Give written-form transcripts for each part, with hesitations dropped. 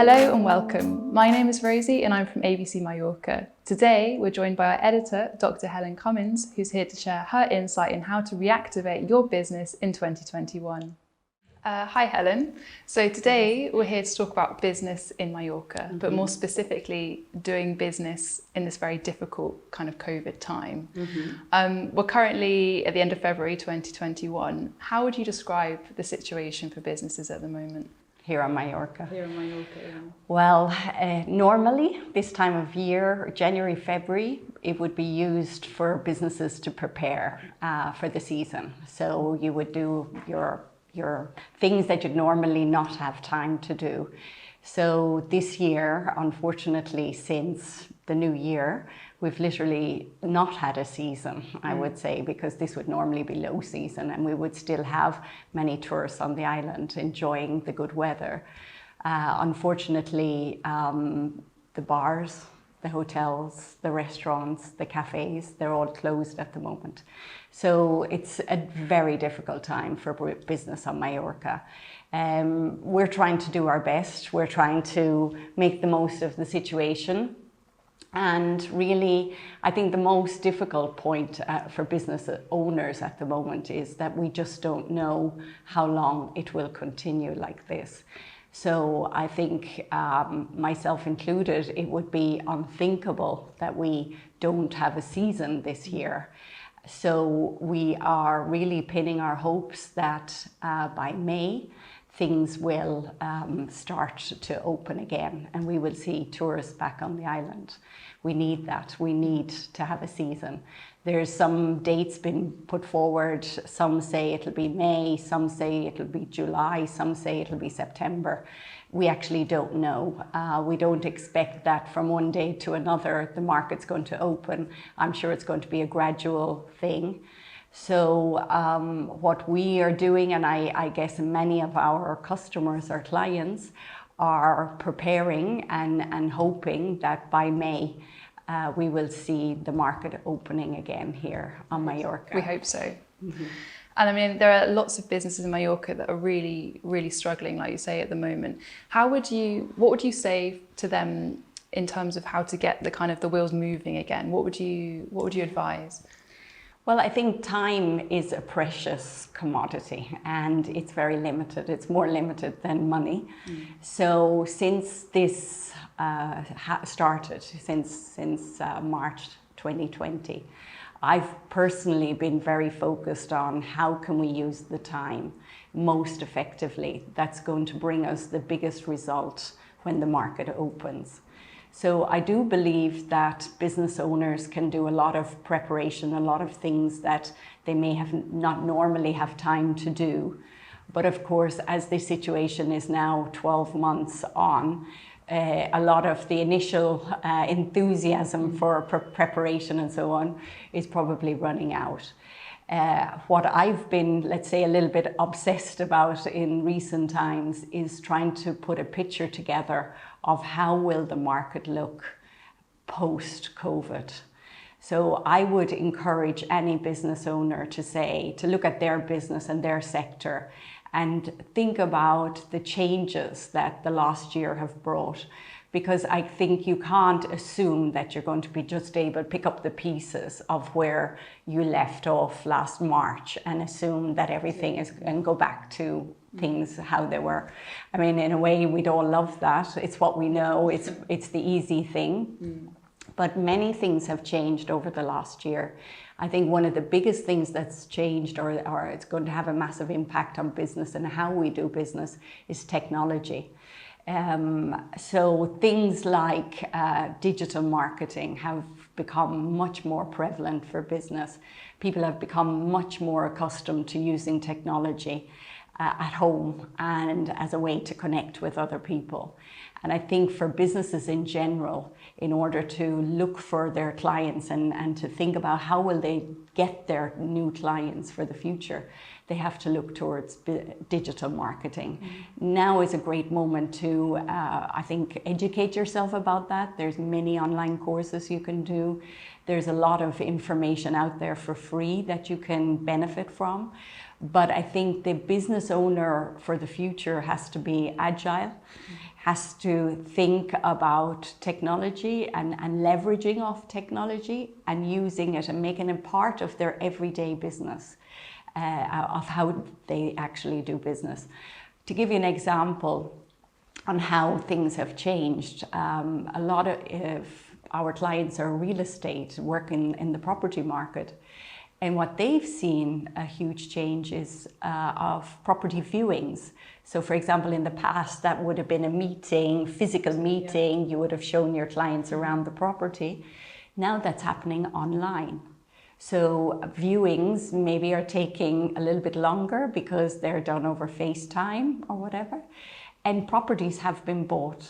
Hello and welcome. My name is Rosie and I'm from abcMallorca. Today we're joined by our editor, Dr. Helen Cummins, who's here to share her insight in how to reactivate your business in 2021. Hi Helen. So today we're here to talk about business in Mallorca, but more specifically doing business in this very difficult kind of COVID time. We're currently at the end of February 2021. How would you describe the situation for businesses at the moment? Here on Mallorca? Here in Mallorca, yeah. Well, normally this time of year, January, February, it would be used for businesses to prepare for the season. So you would do your things that you'd normally not have time to do. So this year, unfortunately, since the new year, we've literally not had a season, I would say, because this would normally be low season and we would still have many tourists on the island enjoying the good weather. Unfortunately, the bars, the hotels, the restaurants, the cafes, they're all closed at the moment. So it's a very difficult time for business on Mallorca. We're trying to do our best. We're trying to make the most of the situation. And really, I think the most difficult point for business owners at the moment is that we just don't know how long it will continue like this. So I think, myself included, it would be unthinkable that we don't have a season this year. So we are really pinning our hopes that by May, things will start to open again and we will see tourists back on the island. We need that. We need to have a season. There's some dates been put forward. Some say it'll be May, some say it'll be July, some say it'll be September. We actually don't know. We don't expect that from one day to another the market's going to open. I'm sure it's going to be a gradual thing. So what we are doing, and I guess many of our customers, our clients, are preparing and hoping that by May we will see the market opening again here on Mallorca. We hope so. And I mean, there are lots of businesses in Mallorca that are really, really struggling, like you say, at the moment. What would you say to them in terms of how to get the wheels moving again? What would you advise? Well, I think time is a precious commodity and it's very limited. It's more limited than money. So since this started, since March 2020, I've personally been very focused on how can we use the time most effectively. That's going to bring us the biggest result when the market opens. So I do believe that business owners can do a lot of preparation, a lot of things that they may have not normally have time to do. But of course, as the situation is now 12 months on, a lot of the initial enthusiasm for preparation and so on is probably running out. What I've been, let's say, a little bit obsessed about in recent times is trying to put a picture together of how will the market look post-COVID. So I would encourage any business owner to look at their business and their sector and think about the changes that the last year have brought. Because I think you can't assume that you're going to be just able to pick up the pieces of where you left off last March and assume that everything is and go back to things how they were. I mean, in a way, we'd all love that. It's what we know. It's the easy thing. But many things have changed over the last year. I think one of the biggest things that's changed or it's going to have a massive impact on business and how we do business is technology. So things like digital marketing have become much more prevalent for business. People have become much more accustomed to using technology at home and as a way to connect with other people. And I think for businesses in general, in order to look for their clients and to think about how will they get their new clients for the future, they have to look towards digital marketing. Now is a great moment to, I think, educate yourself about that. There's many online courses you can do. There's a lot of information out there for free that you can benefit from. But I think the business owner for the future has to be agile, has to think about technology and leveraging of technology and using it and making it part of their everyday business, of how they actually do business. To give you an example on how things have changed, a lot of our clients are real estate, working in the property market. And what they've seen a huge change is of property viewings. So for example, in the past, that would have been a meeting, physical meeting, you would have shown your clients around the property. Now that's happening online. So viewings maybe are taking a little bit longer because they're done over FaceTime or whatever. And properties have been bought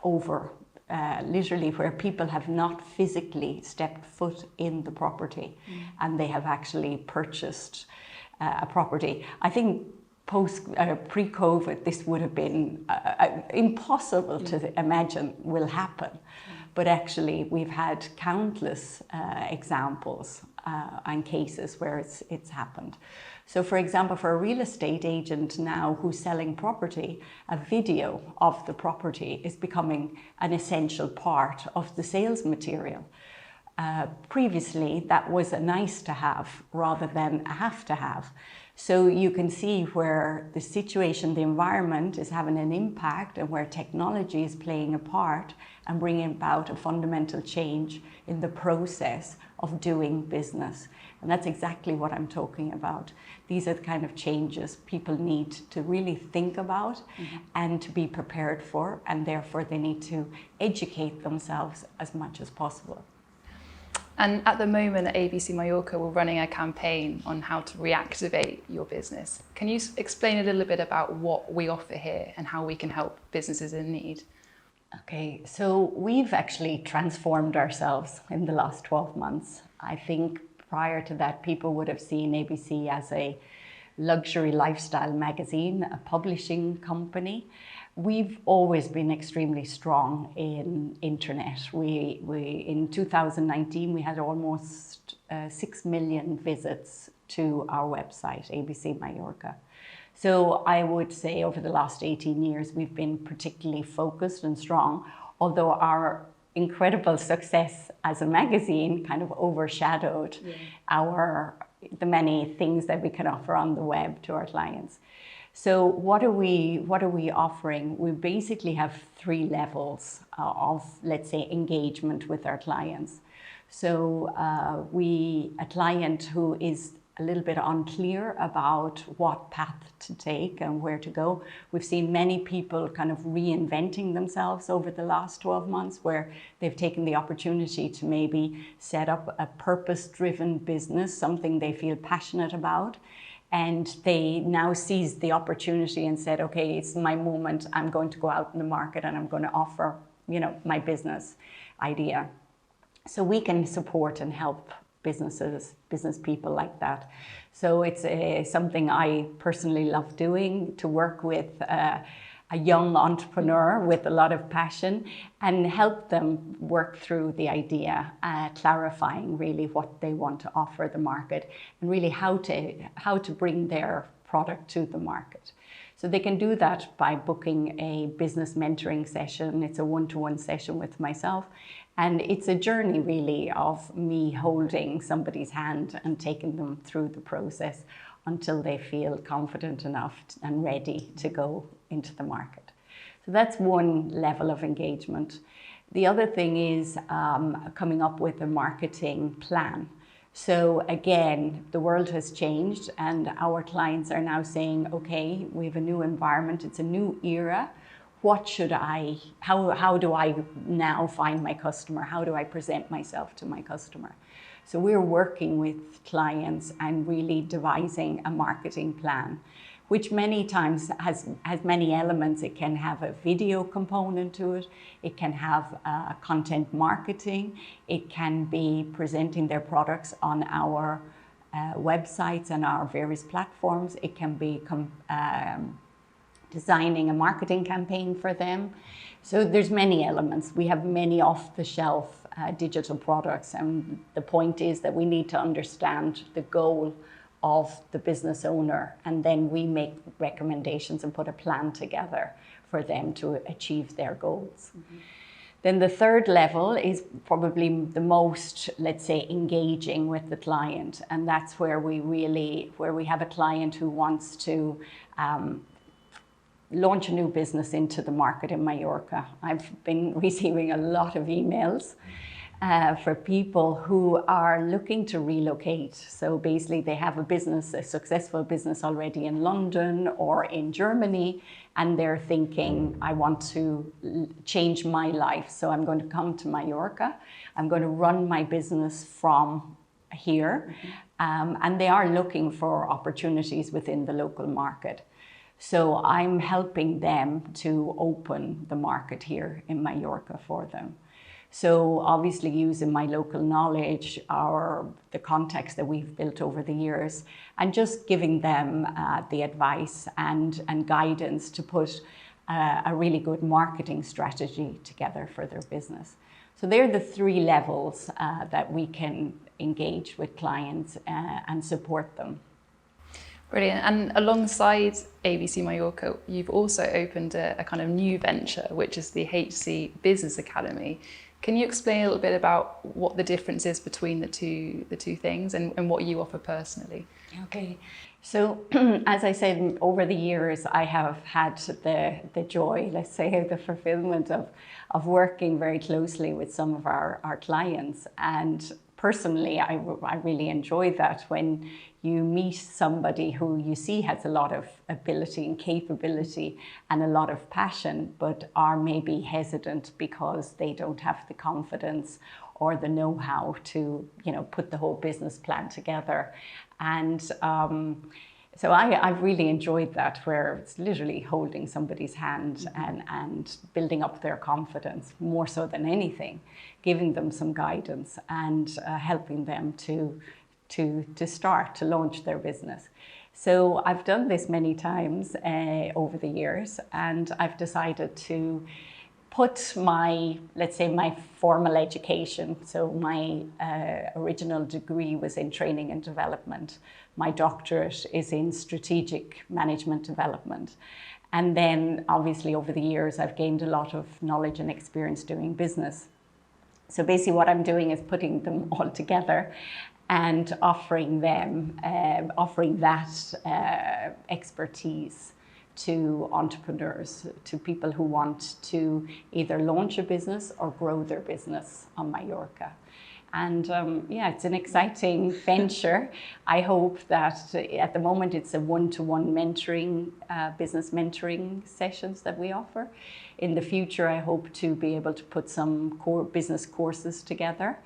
over literally where people have not physically stepped foot in the property and they have actually purchased a property. I think pre-COVID, this would have been impossible to imagine will happen. But actually, we've had countless examples and cases where it's happened. So for example, for a real estate agent now who's selling property, a video of the property is becoming an essential part of the sales material. Previously, that was a nice to have rather than a have to have. So you can see where the situation, the environment is having an impact and where technology is playing a part and bringing about a fundamental change in the process of doing business. And that's exactly what I'm talking about. These are the kind of changes people need to really think about and to be prepared for, and therefore they need to educate themselves as much as possible. And at the moment at ABC Mallorca, we're running a campaign on how to reactivate your business. Can you explain a little bit about what we offer here and how we can help businesses in need? Okay, so we've actually transformed ourselves in the last 12 months. I think prior to that, people would have seen ABC as a luxury lifestyle magazine, a publishing company. We've always been extremely strong in internet. We in 2019, we had almost 6 million visits to our website, ABC Mallorca. So I would say over the last 18 years, we've been particularly focused and strong, although our incredible success as a magazine kind of overshadowed the many things that we can offer on the web to our clients. So what are we offering? We basically have 3 levels of, let's say, engagement with our clients. So a client who is a little bit unclear about what path to take and where to go. We've seen many people kind of reinventing themselves over the last 12 months where they've taken the opportunity to maybe set up a purpose-driven business, something they feel passionate about. And they now seized the opportunity and said, okay, it's my moment. I'm going to go out in the market and I'm going to offer, my business idea. So we can support and help business people like that. So it's something I personally love doing, to work with a young entrepreneur with a lot of passion and help them work through the idea, clarifying really what they want to offer the market and really how to bring their product to the market. So they can do that by booking a business mentoring session. It's a one-to-one session with myself. And it's a journey really of me holding somebody's hand and taking them through the process until they feel confident enough and ready to go into the market. So that's one level of engagement. The other thing is coming up with a marketing plan. So again, the world has changed and our clients are now saying, okay, we have a new environment, it's a new era. How do I now find my customer? How do I present myself to my customer? So we're working with clients and really devising a marketing plan, which many times has many elements. It can have a video component to it. It can have content marketing. It can be presenting their products on our websites and our various platforms. It can be designing a marketing campaign for them. So there's many elements. We have many off-the-shelf digital products, and the point is that we need to understand the goal of the business owner, and then we make recommendations and put a plan together for them to achieve their goals. Mm-hmm. Then the third level is probably the most, let's say, engaging with the client, and that's where we have a client who wants to launch a new business into the market in Mallorca. I've been receiving a lot of emails for people who are looking to relocate. So basically they have a successful business already in London or in Germany, and they're thinking, I want to change my life. So I'm going to come to Mallorca. I'm going to run my business from here. Mm-hmm. And they are looking for opportunities within the local market. So I'm helping them to open the market here in Mallorca for them. So obviously using my local knowledge or the contacts that we've built over the years, and just giving them the advice and guidance to put a really good marketing strategy together for their business. So they're the three levels that we can engage with clients and support them. Brilliant. And alongside ABC Mallorca, you've also opened a kind of new venture, which is the HC Business Academy. Can you explain a little bit about what the difference is between the two things and what you offer personally? Okay. So as I said, over the years, I have had the joy, let's say, the fulfillment of working very closely with some of our clients. And personally, I really enjoy that when you meet somebody who you see has a lot of ability and capability and a lot of passion, but are maybe hesitant because they don't have the confidence or the know-how to, put the whole business plan together. And so I've really enjoyed that, where it's literally holding somebody's hand and building up their confidence more so than anything, giving them some guidance and helping them to start to launch their business. So I've done this many times over the years, and I've decided to put my formal education. So my original degree was in training and development. My doctorate is in strategic management development. And then obviously over the years, I've gained a lot of knowledge and experience doing business. So basically what I'm doing is putting them all together and offering that expertise to entrepreneurs, to people who want to either launch a business or grow their business on Mallorca. And it's an exciting venture. I hope that at the moment it's a one-to-one mentoring, business mentoring sessions that we offer. In the future, I hope to be able to put some core business courses together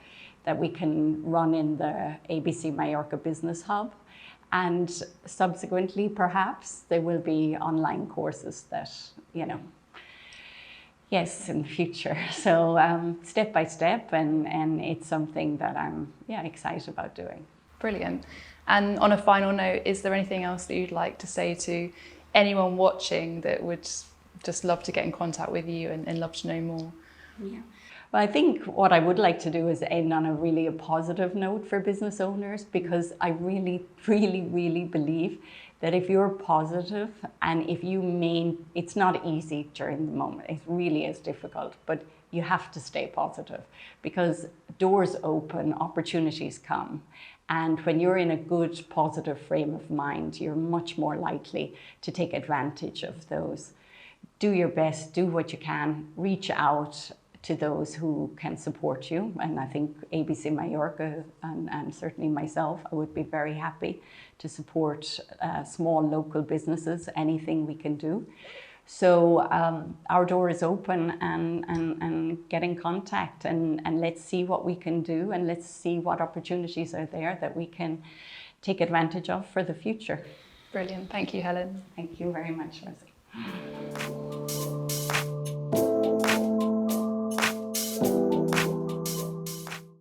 that we can run in the ABC Mallorca Business Hub. And subsequently, perhaps, there will be online courses that, yes, in the future. So step by step, and it's something that I'm excited about doing. Brilliant. And on a final note, is there anything else that you'd like to say to anyone watching that would just love to get in contact with you and love to know more? Yeah. Well, I think what I would like to do is end on a positive note for business owners, because I really, really, really believe that if you're positive and if it's not easy during the moment, it really is difficult, but you have to stay positive, because doors open, opportunities come. And when you're in a good, positive frame of mind, you're much more likely to take advantage of those. Do your best, do what you can, reach out to those who can support you. And I think ABC Mallorca and certainly myself, I would be very happy to support small local businesses, anything we can do. So our door is open, and get in contact and let's see what we can do, and let's see what opportunities are there that we can take advantage of for the future. Brilliant. Thank you, Helen. Thank you very much, Rosie.